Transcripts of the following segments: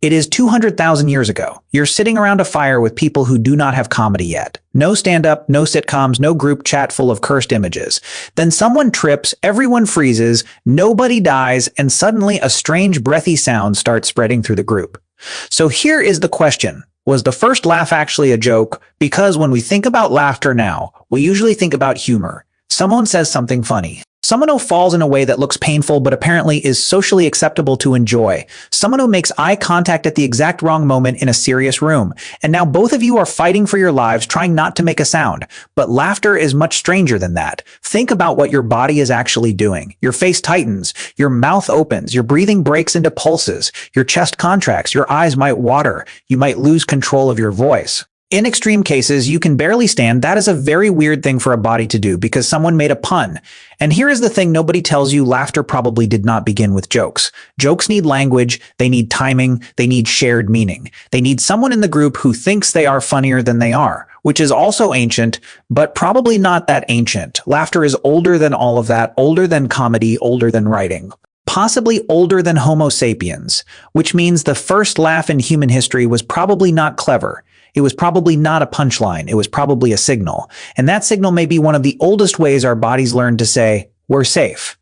It is 200,000 years ago. You're sitting around a fire with people who do not have comedy yet. No stand-up, no sitcoms, no group chat full of cursed images. Then someone trips, everyone freezes, nobody dies, and suddenly a strange breathy sound starts spreading through the group. So here is the question. Was the first laugh actually a joke? Because when we think about laughter now, we usually think about humor. Someone says something funny. Someone who falls in a way that looks painful but apparently is socially acceptable to enjoy. Someone who makes eye contact at the exact wrong moment in a serious room. And now both of you are fighting for your lives, trying not to make a sound. But laughter is much stranger than that. Think about what your body is actually doing. Your face tightens, your mouth opens, your breathing breaks into pulses, your chest contracts, your eyes might water, you might lose control of your voice. In extreme cases, you can barely stand. That is a very weird thing for a body to do because someone made a pun. And here is the thing nobody tells you: laughter probably did not begin with jokes. Jokes need language, they need timing, they need shared meaning. They need someone in the group who thinks they are funnier than they are, which is also ancient, but probably not that ancient. Laughter is older than all of that, older than comedy, older than writing. Possibly older than Homo sapiens, which means the first laugh in human history was probably not clever. It was probably not a punchline. It was probably a signal. And that signal may be one of the oldest ways our bodies learn to say, we're safe.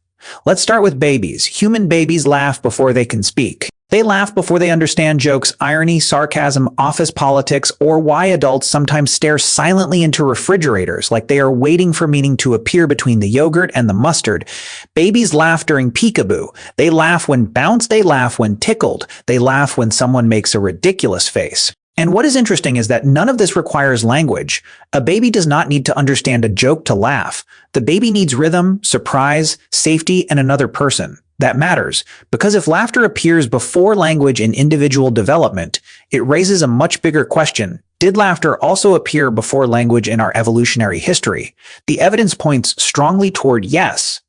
Let's start with babies. Human babies laugh before they can speak. They laugh before they understand jokes, irony, sarcasm, office politics, or why adults sometimes stare silently into refrigerators like they are waiting for meaning to appear between the yogurt and the mustard. Babies laugh during peekaboo. They laugh when bounced. They laugh when tickled. They laugh when someone makes a ridiculous face. And what is interesting is that none of this requires language. A baby does not need to understand a joke to laugh. The baby needs rhythm, surprise, safety, and another person. That matters, because if laughter appears before language in individual development, it raises a much bigger question. Did laughter also appear before language in our evolutionary history? The evidence points strongly toward yes.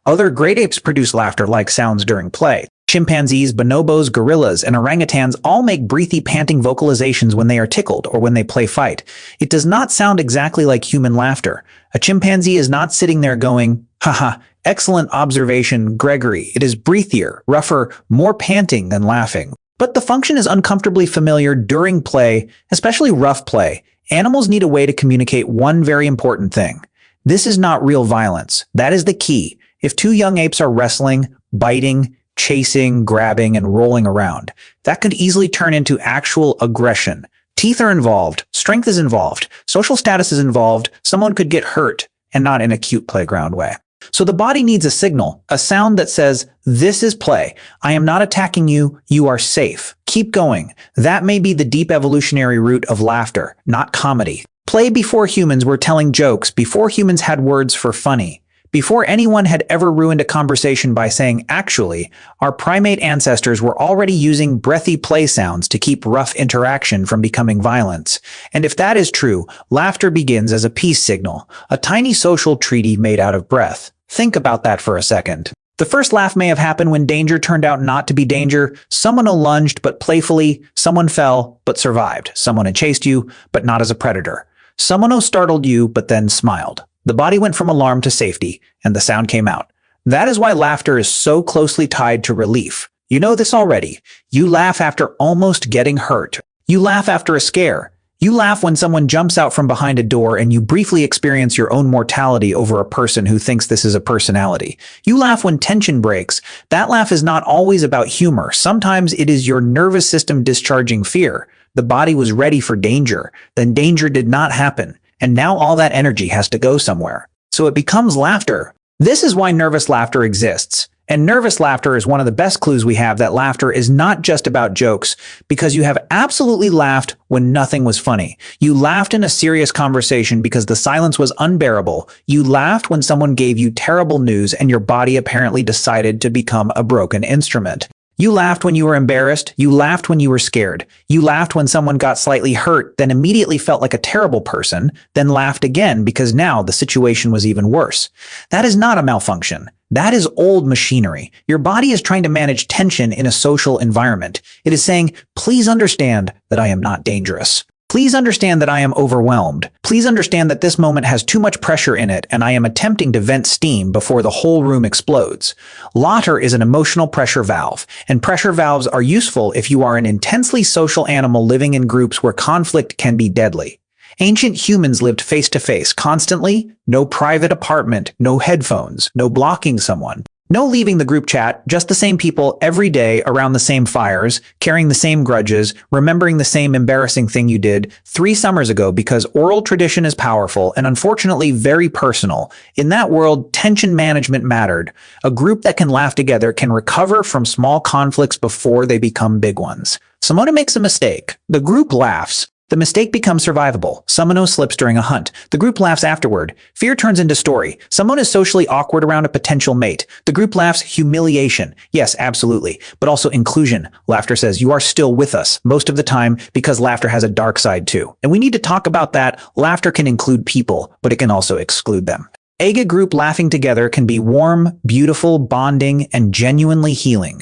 Other great apes produce laughter-like sounds during play. Chimpanzees, bonobos, gorillas, and orangutans all make breathy, panting vocalizations when they are tickled or when they play fight. It does not sound exactly like human laughter. A chimpanzee is not sitting there going, haha, excellent observation, Gregory. It is breathier, rougher, more panting than laughing. But the function is uncomfortably familiar during play, especially rough play. Animals need a way to communicate one very important thing. This is not real violence. That is the key. If two young apes are wrestling, biting, chasing, grabbing, and rolling around, that could easily turn into actual aggression. Teeth are involved, strength is involved, social status is involved, someone could get hurt, and not in a cute playground way. So the body needs a signal, a sound that says, this is play. I am not attacking you. You are safe. Keep going. That may be the deep evolutionary root of laughter, not comedy. Play before humans were telling jokes, before humans had words for funny. Before anyone had ever ruined a conversation by saying, actually, our primate ancestors were already using breathy play sounds to keep rough interaction from becoming violence. And if that is true, laughter begins as a peace signal, a tiny social treaty made out of breath. Think about that for a second. The first laugh may have happened when danger turned out not to be danger. Someone lunged, but playfully. Someone fell, but survived. Someone had chased you, but not as a predator. Someone startled you, but then smiled. The body went from alarm to safety, and the sound came out. That is why laughter is so closely tied to relief. You know this already. You laugh after almost getting hurt. You laugh after a scare. You laugh when someone jumps out from behind a door and you briefly experience your own mortality over a person who thinks this is a personality. You laugh when tension breaks. That laugh is not always about humor. Sometimes it is your nervous system discharging fear. The body was ready for danger. Then danger did not happen. And now all that energy has to go somewhere. So it becomes laughter. This is why nervous laughter exists. And nervous laughter is one of the best clues we have that laughter is not just about jokes, because you have absolutely laughed when nothing was funny. You laughed in a serious conversation because the silence was unbearable. You laughed when someone gave you terrible news and your body apparently decided to become a broken instrument. You laughed when you were embarrassed. You laughed when you were scared. You laughed when someone got slightly hurt, then immediately felt like a terrible person, then laughed again because now the situation was even worse. That is not a malfunction. That is old machinery. Your body is trying to manage tension in a social environment. It is saying, please understand that I am not dangerous. Please understand that I am overwhelmed. Please understand that this moment has too much pressure in it and I am attempting to vent steam before the whole room explodes. Laughter is an emotional pressure valve, and pressure valves are useful if you are an intensely social animal living in groups where conflict can be deadly. Ancient humans lived face to face constantly, no private apartment, no headphones, no blocking someone. No leaving the group chat, just the same people every day around the same fires, carrying the same grudges, remembering the same embarrassing thing you did 3 summers ago because oral tradition is powerful and unfortunately very personal. In that world, tension management mattered. A group that can laugh together can recover from small conflicts before they become big ones. Someone makes a mistake. The group laughs. The mistake becomes survivable. Someone slips during a hunt. The group laughs afterward. Fear turns into story. Someone is socially awkward around a potential mate. The group laughs humiliation. Yes, absolutely. But also inclusion. Laughter says you are still with us most of the time because laughter has a dark side too. And we need to talk about that. Laughter can include people, but it can also exclude them. A group laughing together can be warm, beautiful, bonding, and genuinely healing.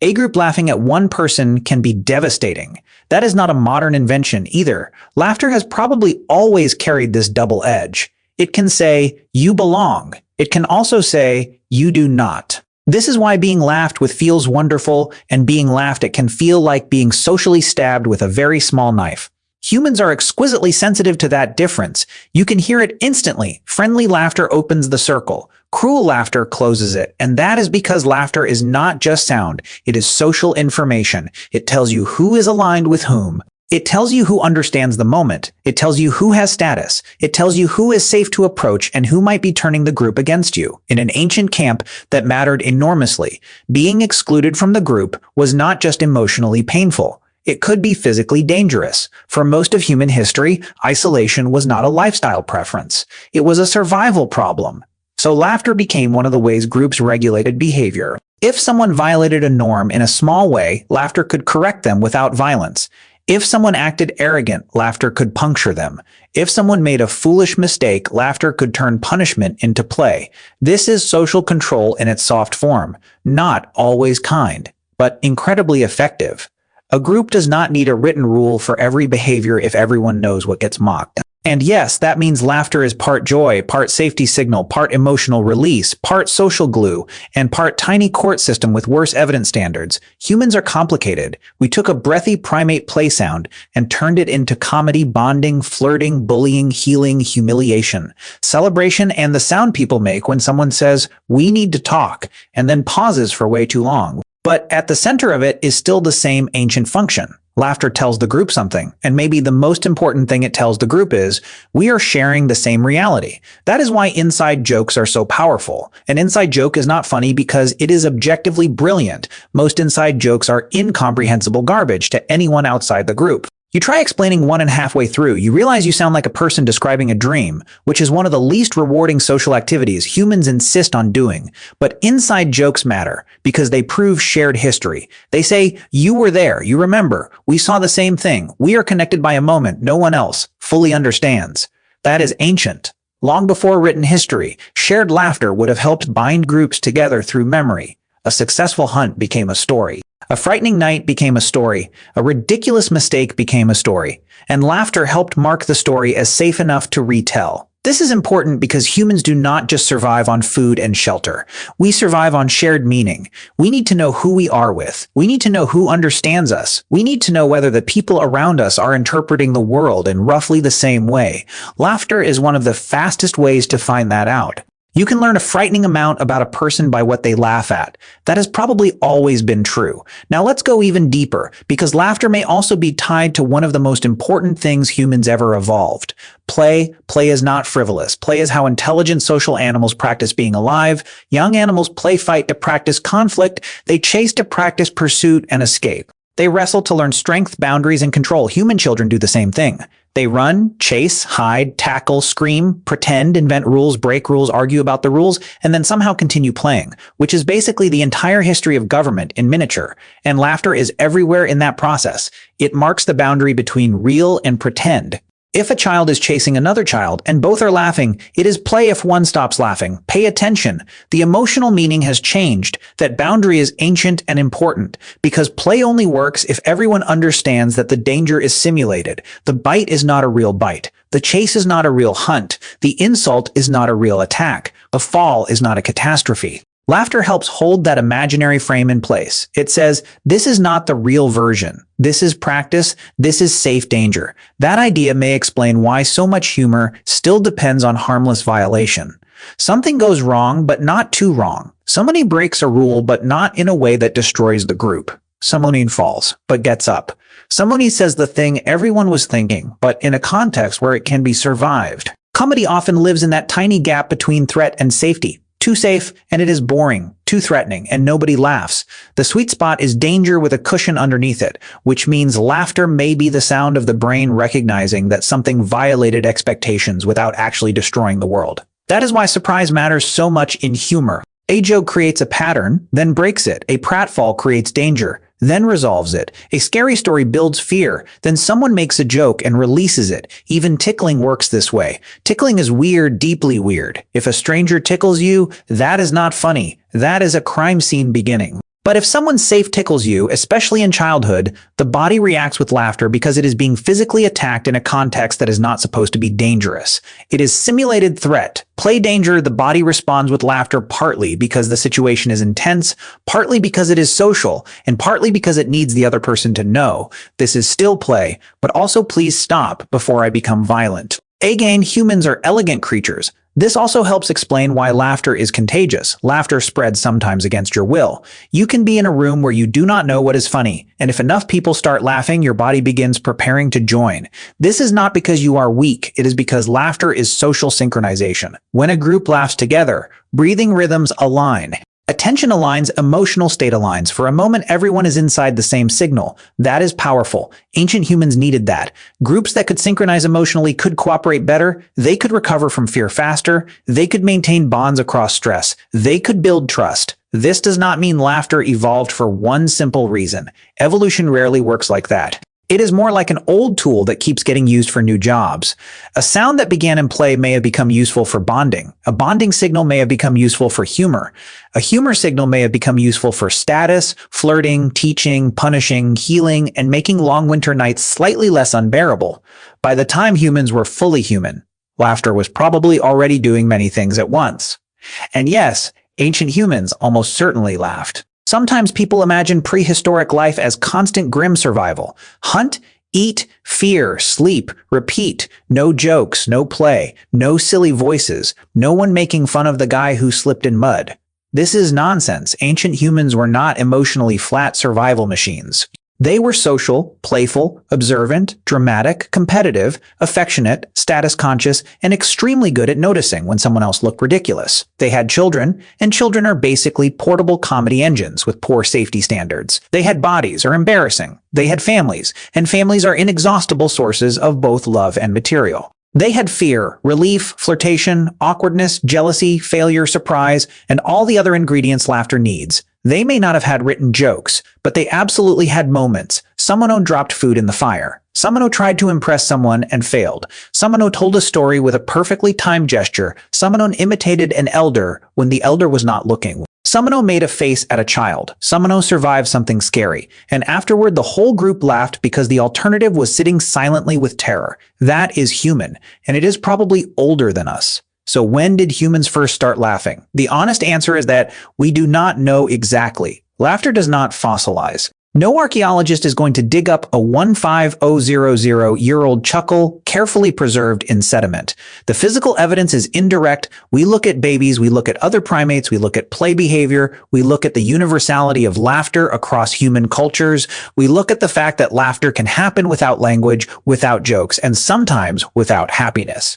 A group laughing at one person can be devastating. That is not a modern invention either. Laughter has probably always carried this double edge. It can say, you belong. It can also say, you do not. This is why being laughed with feels wonderful, and being laughed at can feel like being socially stabbed with a very small knife. Humans are exquisitely sensitive to that difference. You can hear it instantly. Friendly laughter opens the circle. Cruel laughter closes it, and that is because laughter is not just sound, it is social information. It tells you who is aligned with whom. It tells you who understands the moment. It tells you who has status. It tells you who is safe to approach and who might be turning the group against you. In an ancient camp that mattered enormously, being excluded from the group was not just emotionally painful. It could be physically dangerous. For most of human history, isolation was not a lifestyle preference. It was a survival problem. So laughter became one of the ways groups regulated behavior. If someone violated a norm in a small way, laughter could correct them without violence. If someone acted arrogant, laughter could puncture them. If someone made a foolish mistake, laughter could turn punishment into play. This is social control in its soft form. Not always kind, but incredibly effective. A group does not need a written rule for every behavior if everyone knows what gets mocked. And yes, that means laughter is part joy, part safety signal, part emotional release, part social glue, and part tiny court system with worse evidence standards. Humans are complicated. We took a breathy primate play sound and turned it into comedy, bonding, flirting, bullying, healing, humiliation, celebration, and the sound people make when someone says, "We need to talk," and then pauses for way too long. But at the center of it is still the same ancient function. Laughter tells the group something, and maybe the most important thing it tells the group is, we are sharing the same reality. That is why inside jokes are so powerful. An inside joke is not funny because it is objectively brilliant. Most inside jokes are incomprehensible garbage to anyone outside the group. You try explaining one and halfway through, you realize you sound like a person describing a dream, which is one of the least rewarding social activities humans insist on doing. But inside jokes matter because they prove shared history. They say, you were there, you remember, we saw the same thing, we are connected by a moment no one else fully understands. That is ancient. Long before written history, shared laughter would have helped bind groups together through memory. A successful hunt became a story. A frightening night became a story. A ridiculous mistake became a story. And laughter helped mark the story as safe enough to retell. This is important because humans do not just survive on food and shelter. We survive on shared meaning. We need to know who we are with. We need to know who understands us. We need to know whether the people around us are interpreting the world in roughly the same way. Laughter is one of the fastest ways to find that out. You can learn a frightening amount about a person by what they laugh at. That has probably always been true. Now let's go even deeper, because laughter may also be tied to one of the most important things humans ever evolved. Play. Play is not frivolous. Play is how intelligent social animals practice being alive. Young animals play fight to practice conflict. They chase to practice pursuit and escape. They wrestle to learn strength, boundaries, and control. Human children do the same thing. They run, chase, hide, tackle, scream, pretend, invent rules, break rules, argue about the rules, and then somehow continue playing, which is basically the entire history of government in miniature. And laughter is everywhere in that process. It marks the boundary between real and pretend. If a child is chasing another child and both are laughing, it is play if one stops laughing. Pay attention. The emotional meaning has changed. That boundary is ancient and important because play only works if everyone understands that the danger is simulated. The bite is not a real bite. The chase is not a real hunt. The insult is not a real attack. A fall is not a catastrophe. Laughter helps hold that imaginary frame in place. It says, this is not the real version. This is practice. This is safe danger. That idea may explain why so much humor still depends on harmless violation. Something goes wrong, but not too wrong. Somebody breaks a rule, but not in a way that destroys the group. Someone falls, but gets up. Someone says the thing everyone was thinking, but in a context where it can be survived. Comedy often lives in that tiny gap between threat and safety. Too safe, and it is boring. Too threatening, and nobody laughs. The sweet spot is danger with a cushion underneath it, which means laughter may be the sound of the brain recognizing that something violated expectations without actually destroying the world. That is why surprise matters so much in humor. A joke creates a pattern, then breaks it. A pratfall creates danger, then resolves it. A scary story builds fear, then someone makes a joke and releases it. Even tickling works this way. Tickling is weird, deeply weird. If a stranger tickles you, that is not funny. That is a crime scene beginning. But if someone safe tickles you, especially in childhood, the body reacts with laughter because it is being physically attacked in a context that is not supposed to be dangerous. It is simulated threat. Play danger, the body responds with laughter partly because the situation is intense, partly because it is social, and partly because it needs the other person to know. This is still play, but also please stop before I become violent. Again, humans are elegant creatures. This also helps explain why laughter is contagious. Laughter spreads sometimes against your will. You can be in a room where you do not know what is funny, and if enough people start laughing, your body begins preparing to join. This is not because you are weak, it is because laughter is social synchronization. When a group laughs together, breathing rhythms align. Attention aligns, emotional state aligns. For a moment, everyone is inside the same signal. That is powerful. Ancient humans needed that. Groups that could synchronize emotionally could cooperate better. They could recover from fear faster. They could maintain bonds across stress. They could build trust. This does not mean laughter evolved for one simple reason. Evolution rarely works like that. It is more like an old tool that keeps getting used for new jobs. A sound that began in play may have become useful for bonding. A bonding signal may have become useful for humor. A humor signal may have become useful for status, flirting, teaching, punishing, healing, and making long winter nights slightly less unbearable. By the time humans were fully human, laughter was probably already doing many things at once. And yes, ancient humans almost certainly laughed. Sometimes people imagine prehistoric life as constant grim survival. Hunt, eat, fear, sleep, repeat. No jokes, no play, no silly voices, no one making fun of the guy who slipped in mud. This is nonsense. Ancient humans were not emotionally flat survival machines. They were social, playful, observant, dramatic, competitive, affectionate, status-conscious, and extremely good at noticing when someone else looked ridiculous. They had children, and children are basically portable comedy engines with poor safety standards. They had bodies, or embarrassing. They had families, and families are inexhaustible sources of both love and material. They had fear, relief, flirtation, awkwardness, jealousy, failure, surprise, and all the other ingredients laughter needs. They may not have had written jokes, but they absolutely had moments. Someone dropped food in the fire. Someone tried to impress someone and failed. Someone told a story with a perfectly timed gesture. Someone imitated an elder when the elder was not looking. Someone made a face at a child. Someone survived something scary. And afterward, the whole group laughed because the alternative was sitting silently with terror. That is human, and it is probably older than us. So when did humans first start laughing? The honest answer is that we do not know exactly. Laughter does not fossilize. No archaeologist is going to dig up a 150,000-year-old chuckle carefully preserved in sediment. The physical evidence is indirect. We look at babies, we look at other primates, we look at play behavior, we look at the universality of laughter across human cultures. We look at the fact that laughter can happen without language, without jokes, and sometimes without happiness.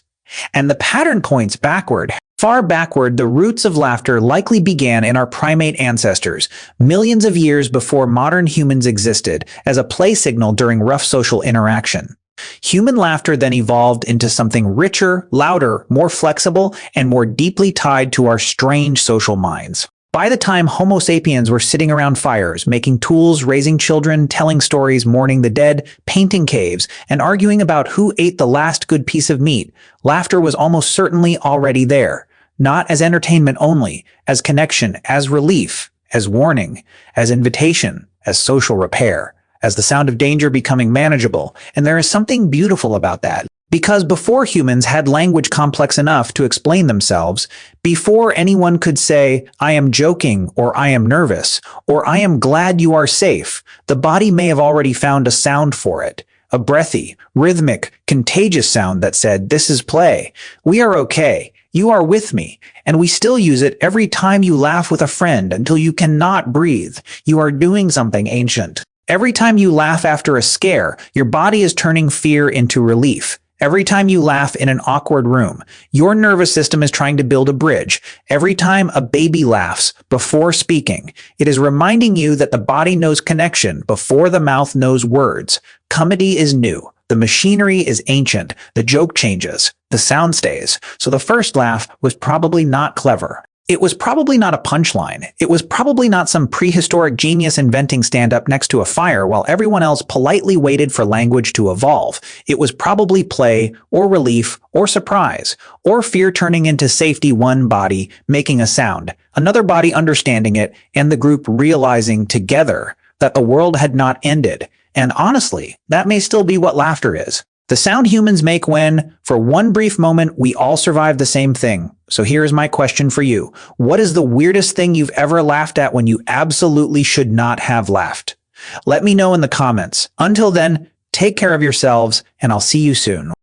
And the pattern points backward. Far backward, the roots of laughter likely began in our primate ancestors, millions of years before modern humans existed, as a play signal during rough social interaction. Human laughter then evolved into something richer, louder, more flexible, and more deeply tied to our strange social minds. By the time Homo sapiens were sitting around fires, making tools, raising children, telling stories, mourning the dead, painting caves, and arguing about who ate the last good piece of meat, laughter was almost certainly already there. Not as entertainment only, as connection, as relief, as warning, as invitation, as social repair, as the sound of danger becoming manageable. And there is something beautiful about that. Because before humans had language complex enough to explain themselves, before anyone could say, I am joking, or I am nervous, or I am glad you are safe, the body may have already found a sound for it. A breathy, rhythmic, contagious sound that said, this is play. We are okay. You are with me. And we still use it every time you laugh with a friend until you cannot breathe. You are doing something ancient. Every time you laugh after a scare, your body is turning fear into relief. Every time you laugh in an awkward room, your nervous system is trying to build a bridge. Every time a baby laughs before speaking, it is reminding you that the body knows connection before the mouth knows words. Comedy is new. The machinery is ancient. The joke changes. The sound stays. So the first laugh was probably not clever. It was probably not a punchline. It was probably not some prehistoric genius inventing stand-up next to a fire while everyone else politely waited for language to evolve. It was probably play, or relief, or surprise, or fear turning into safety, one body making a sound, another body understanding it, and the group realizing together that the world had not ended. And honestly, that may still be what laughter is. The sound humans make when, for one brief moment, we all survive the same thing. So here is my question for you. What is the weirdest thing you've ever laughed at when you absolutely should not have laughed? Let me know in the comments. Until then, take care of yourselves, and I'll see you soon.